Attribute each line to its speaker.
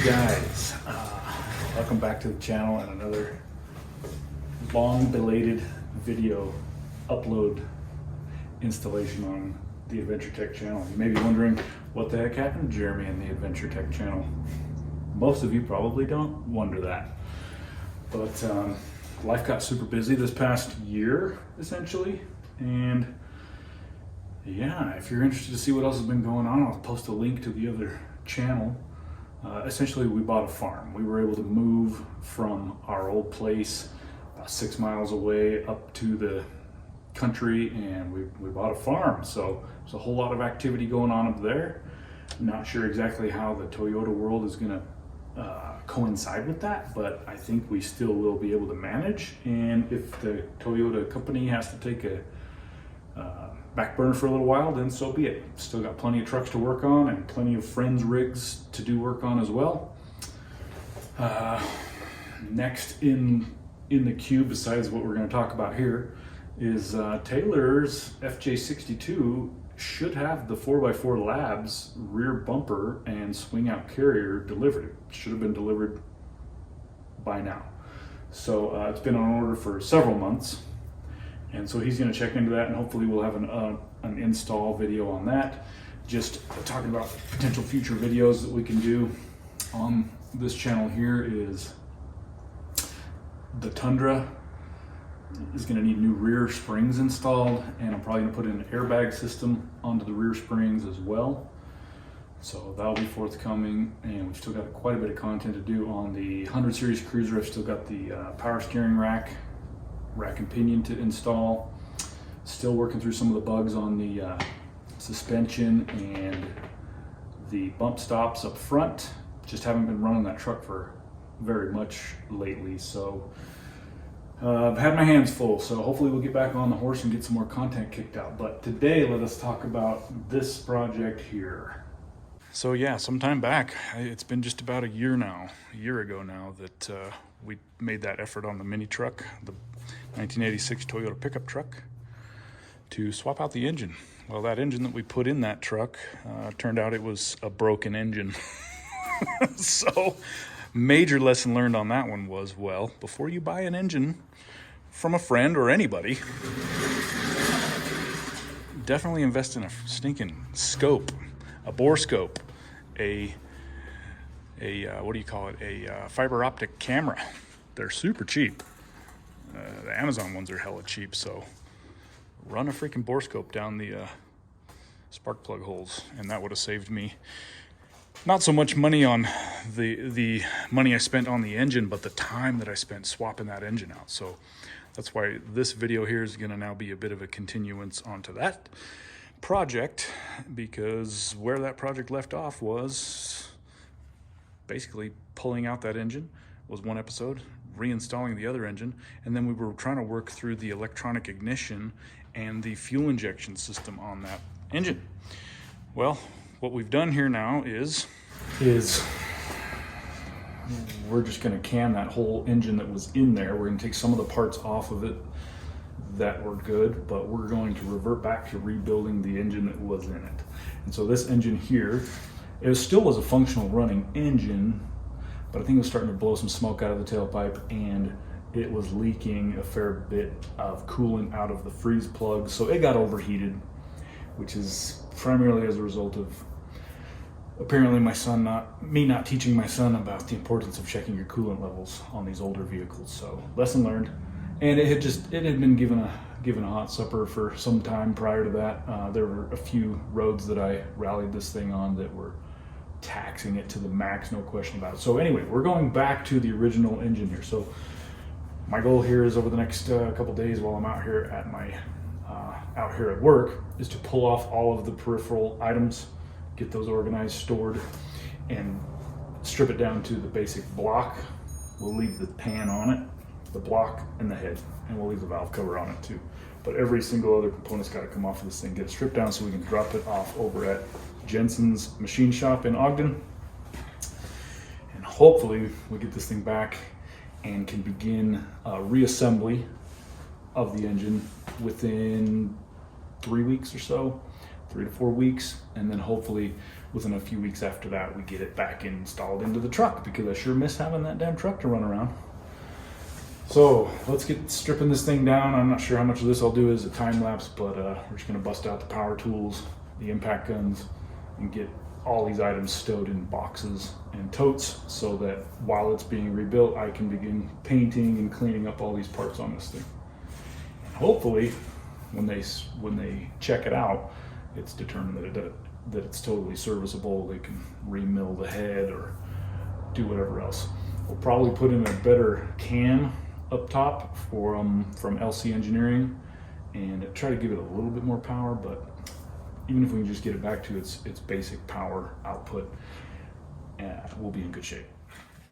Speaker 1: guys, welcome back to the channel and another long belated video upload installation on the Adventure Tech channel. You may be wondering what the heck happened to Jeremy and the Adventure Tech channel. Most of you probably don't wonder that, but life got super busy this past year essentially, and yeah, if you're interested to see what else has been going on, I'll post a link to the other channel. Essentially, we bought a farm. We were able to move from our old place about 6 miles away up to the country, and we bought a farm. So there's a whole lot of activity going on up there. Not sure exactly how the Toyota world is going to coincide with that, but I think we still will be able to manage. And if the Toyota company has to take a back burner for a little while, then so be it. Still got plenty of trucks to work on and plenty of friends' rigs to do work on as well. Next in the queue, besides what we're going to talk about here, is Taylor's FJ62 should have the 4x4 Labs rear bumper and swing out carrier delivered. It should have been delivered by now. So it's been on order for several months. And so he's going to check into that, and hopefully we'll have an install video on that. Just talking about potential future videos that we can do on this channel here is the Tundra is going to need new rear springs installed, and I'm probably going to put in an airbag system onto the rear springs as well. So that'll be forthcoming, and we've still got quite a bit of content to do on the 100 series Cruiser. I've still got the power steering rack and pinion to install. Still working through some of the bugs on the suspension and the bump stops up front. Just haven't been running that truck for very much lately, so I've had my hands full. So hopefully we'll get back on the horse and get some more content kicked out. But today, let us talk about this project here. So yeah, sometime back, it's been just about a year ago now, that we made that effort on the mini truck, the 1986 Toyota pickup truck, to swap out the engine. Well, that engine that we put in that truck turned out it was a broken engine. So major lesson learned on that one was, well, before you buy an engine from a friend or anybody, definitely invest in a stinking scope, a bore scope, a what do you call it, a fiber optic camera. They're super cheap. The Amazon ones are hella cheap, so run a freaking bore scope down the spark plug holes, and that would have saved me not so much money on the money I spent on the engine, but the time that I spent swapping that engine out. So that's why this video here is going to now be a bit of a continuance onto that project, because where that project left off was basically pulling out that engine was one episode, reinstalling the other engine, and then we were trying to work through the electronic ignition and the fuel injection system on that engine. Well, what we've done here now is we're just going to can that whole engine that was in there. We're going to take some of the parts off of it that were good, but we're going to revert back to rebuilding the engine that was in it. And so this engine here, it still was a functional running engine, but I think it was starting to blow some smoke out of the tailpipe, and it was leaking a fair bit of coolant out of the freeze plug. So it got overheated, which is primarily as a result of apparently me not teaching my son about the importance of checking your coolant levels on these older vehicles. So lesson learned. And it had been given a hot supper for some time prior to that. There were a few roads that I rallied this thing on that were taxing it to the max, no question about it. So anyway, we're going back to the original engine here. So my goal here is over the next couple days while I'm out here at out here at work is to pull off all of the peripheral items, get those organized, stored, and strip it down to the basic block. We'll leave the pan on it, the block, and the head, and we'll leave the valve cover on it too. But every single other component's got to come off of this thing, get it stripped down so we can drop it off over at Jensen's machine shop in Ogden. And hopefully we get this thing back and can begin reassembly of the engine within 3 weeks or so, 3 to 4 weeks, and then hopefully within a few weeks after that, we get it back installed into the truck because I sure miss having that damn truck to run around. So let's get stripping this thing down. I'm not sure how much of this I'll do as a time lapse, but we're just gonna bust out the power tools, the impact guns, and get all these items stowed in boxes and totes so that while it's being rebuilt, I can begin painting and cleaning up all these parts on this thing. And hopefully, when they check it out, it's determined that it's totally serviceable. They can remill the head or do whatever else. We'll probably put in a better cam up top from LC Engineering and try to give it a little bit more power, but even if we can just get it back to its basic power output, we'll be in good shape.